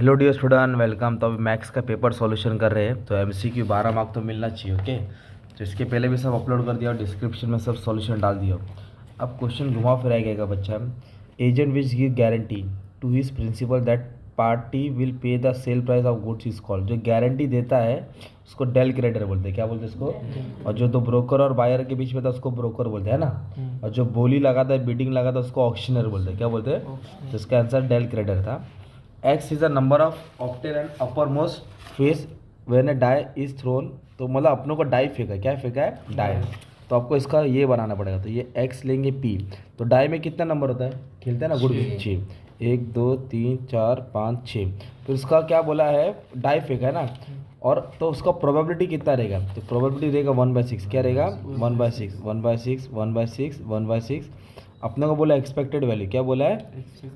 Hello dear student, welcome. तो अभी maths का पेपर सॉल्यूशन कर रहे हैं, तो एमसीक्यू 12 मार्क तो मिलना चाहिए। ओके, तो इसके पहले भी सब अपलोड कर दिया और डिस्क्रिप्शन में सब सॉल्यूशन डाल दिया। अब क्वेश्चन घुमा फिराएगा बच्चा। Agent which give guarantee to his principal that party will pay the sale price of goods is called. जो गारंटी देता है उसको डेल क्रेडिटर बोलते हैं। क्या बोलते हैं इसको? और जो दो ब्रोकर और बायर के बीच में था उसको ब्रोकर बोलते हैं ना। और जो बोली लगाता है, बिडिंग लगाता है, उसको ऑक्शनर बोलते हैं। क्या बोलते हैं? तो इसका आंसर डेल क्रेडिटर था। X is the number of octane and uppermost face when a die is thrown। तो मतलब अपनों को डाई फेंका, क्या फेंका है? डाई। तो आपको इसका ये बनाना पड़ेगा। तो ये X लेंगे P। तो डाई में कितना नंबर होता है? खेलते हैं ना गुड़ में, 6। 1 2 3 4 5 6। तो इसका क्या बोला है? डाई फेंका है ना। और तो उसका प्रोबेबिलिटी कितना रहेगा? तो प्रोबेबिलिटी रहेगा 1/6। क्या रहेगा? 1/6 1/6 1/6 1/6। अपने को बोला एक्सपेक्टेड वैल्यू। क्या बोला है?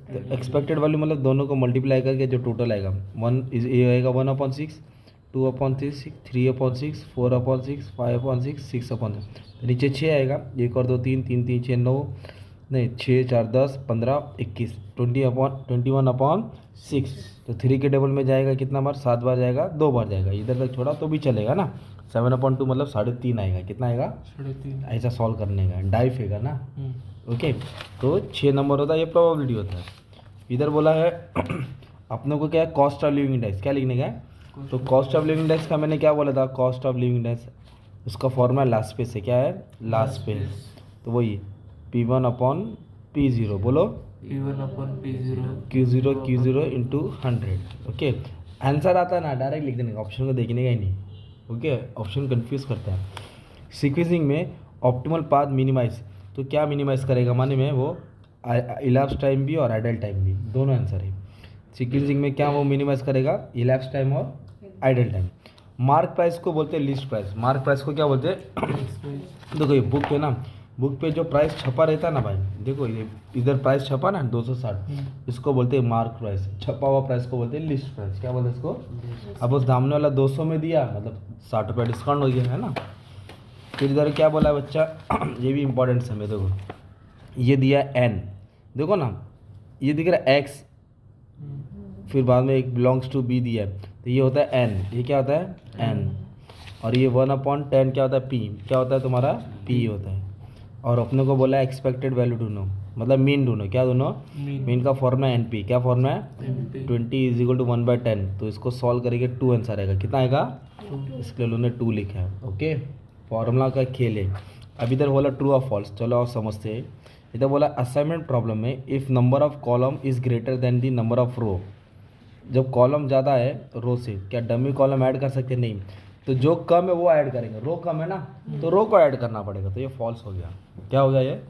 तो एक्सपेक्टेड वैल्यू मतलब दोनों को मल्टीप्लाई करके जो टोटल आएगा ये आएगा 1/6 2/6 3/6 4/6 5/6 6/6। तो नीचे 6 आएगा। 1 और 2 3 3 3 6 9 नहीं 6 4 10 15 21 21/6। तो 3 के टेबल में जाएगा कितना बार? 7 बार जाएगा, 2 बार जाएगा। इधर तक छोड़ा तो भी चलेगा ना। 7/2 मतलब 3.5 आएगा। कितना आएगा? 3.5। ऐसा सॉल्व करने का डाई फेगा ना। ओके, तो 6 नंबर होता है, ये प्रोबेबिलिटी होता है। इधर बोला है अपनों को क्या है? Cost of living index. क्या लिखने का है? तो कॉस्ट ऑफ लिविंग इंडेक्स का मैंने क्या बोला था? कॉस्ट ऑफ लिविंग इंडेक्स उसका फॉर्मूला लास्ट पेज से। क्या है? Last page. तो वही P1/P0 बोलो। Q0 Q0 into 100। Okay, answer आता है ना, डायरेक्ट लिख देने का, ऑप्शन को देखने का ही नहीं। ओके, ऑप्शन कंफ्यूज करता है। सीक्वेंसिंग में ऑप्टिमल पाथ मिनिमाइज, तो क्या मिनिमाइज करेगा? माने में वो इलैप्स टाइम भी और आइडल टाइम भी, दोनों आंसर है। सीक्वेंसिंग में क्या वो मिनिमाइज करेगा? इलैप्स टाइम और आइडल टाइम। मार्क प्राइस को बोलते हैं लिस्ट प्राइस। मार्क प्राइस को क्या बोलते हैं? देखो ये बुक है ना, बुक पे जो प्राइस छपा रहता है ना भाई, देखो ये इधर प्राइस छपा ना 260, इसको बोलते हैं मार्क प्राइस। छपा हुआ प्राइस को बोलते हैं लिस्ट प्राइस। क्या बोलते हैं इसको? अब उस सामने वाला 200 में दिया, मतलब 60 रुपये डिस्काउंट हो गया है ना। फिर इधर क्या बोला है बच्चा? ये भी इंपॉर्टेंट समय, देखो ये दिया n, देखो ना ये दिख रहा है x, फिर बाद में एक बिलोंग्स टू b दिया है, तो ये होता है n। ये क्या होता है? n। और ये 1/10 क्या होता है? p। क्या होता है तुम्हारा? p होता है। और अपने को बोला है एक्सपेक्टेड वैल्यू ढूंढो, मतलब मीन ढूंढो। क्या ढूंढो? मीन का फॉर्मूला NP। क्या फॉर्मूला है? 20 = 1/10। तो इसको सॉल्व करेंगे 2 आंसर आएगा। कितना आएगा? इसके लिए उन्होंने 2 लिखा है। ओके, फॉर्मूला का खेल है। अब इधर बोला ट्रू और फॉल्स, चलो और समझते हैं। इधर बोला असाइनमेंट प्रॉब्लम में if number of column is greater than the number of row. जब कॉलम ज़्यादा है रो से, क्या डमी कॉलम ऐड कर सकते? नहीं। तो जो कम है वो ऐड करेंगे। रो कम है ना, तो रो को ऐड करना पड़ेगा। तो ये फॉल्स हो गया। क्या हो गया ये?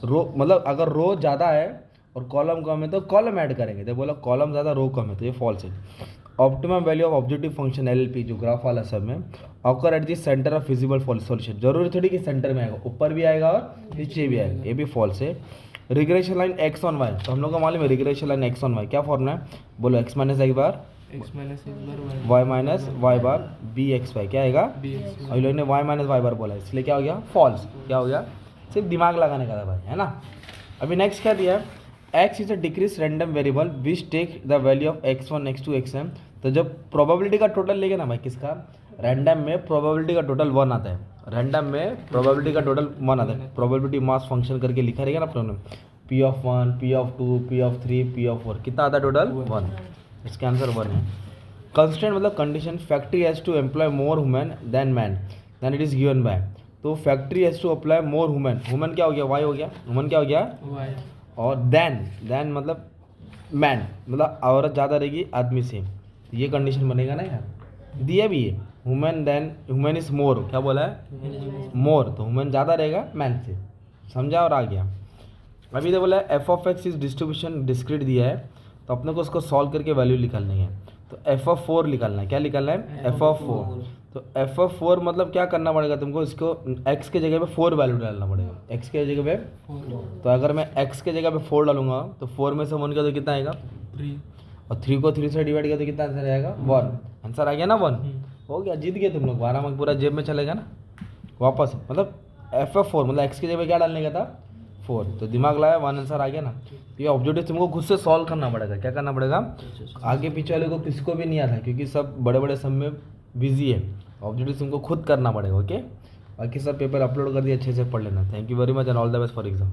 रो मतलब अगर रो ज़्यादा है और कॉलम कम है तो कॉलम ऐड करेंगे। तो बोला कॉलम ज़्यादा रो कम है, तो ये फॉल्स है। Optimum value of objective function LLP, जो ग्राफ वाला सब में occur at the centre of feasible solution. जरूरी थोड़ी कि सेंटर में आएगा, ऊपर भी आएगा और नीचे भी आएगा, ये भी फॉल्स है। Regression line x on y, तो हम लोग को मालूम है regression line x on y क्या फॉर्मूला है? बोलो x माइनस y बार y माइनस y बार bxy। क्या आएगा? और लोग ने y माइनस y बार बोला, इसलिए क्या हो गया? फॉल्स। क्या हो गया? सिर्फ दिमाग लगाने का था भाई, है ना। अभी नेक्स्ट क्या दिया है? x is a discrete random variable which take the value of x1 x2 xm। तो जब प्रोबेबिलिटी का टोटल लेंगे ना भाई, किसका? रैंडम में प्रोबेबिलिटी का टोटल 1 आता है। रैंडम में प्रोबेबिलिटी का टोटल 1 आता है। प्रोबेबिलिटी मास फंक्शन करके लिखा रहेगा ना problem, P(1), P(2), P(3), P(4), कितना आता है टोटल? 1। इसका आंसर 1 है। कंस्टेंट मतलब condition, factory has to employ more women than man then it is given by. तो factory has to apply more women. Women क्या हो गया? वाई हो गया। वुमेन क्या हो गया? वाई। और देन मतलब मैन, मतलब औरत ज़्यादा रहेगी आदमी से। ये कंडीशन बनेगा ना यार, दिया भी है। Women than women is more, क्या बोला है? मोर, तो वुमेन ज़्यादा रहेगा मैन से। समझा और आ गया। अभी तो बोला है f(x) इज डिस्ट्रीब्यूशन डिस्क्रीट दिया है, तो अपने को उसको सॉल्व करके वैल्यू निकालनी है। तो f(4) निकालना है। क्या निकालना है? f(4). तो f(4) मतलब क्या करना पड़ेगा तुमको? इसको x के जगह पे 4 वैल्यू डालना पड़ेगा। x के जगह पे 4। तो अगर मैं x के जगह पे 4 डालूंगा तो 4 में से 1 का तो कितना आएगा? 3। और 3 को 3 से डिवाइड किया तो कितना आंसर आएगा? 1। आंसर आ गया ना 1। हो गया, जीत गए तुम लोग। 12 मार्क पूरा जेब में चलेगा ना वापस। मतलब f(4) मतलब x की जगह क्या डालने का था? 4, तो दिमाग लाया, वन आंसर आ गया ना। तो ये ऑब्जेक्टिव तुमको खुद से सॉल्व करना पड़ेगा। क्या करना पड़ेगा? आगे पीछे वाले को किसी को भी नहीं आता, क्योंकि सब बड़े बड़े सब में बिजी है। ऑब्जेक्टिव तुमको खुद करना पड़ेगा। ओके, बाकी सब पेपर अपलोड कर दिए, अच्छे से पढ़ लेना। Thank you very much and all the best for exam.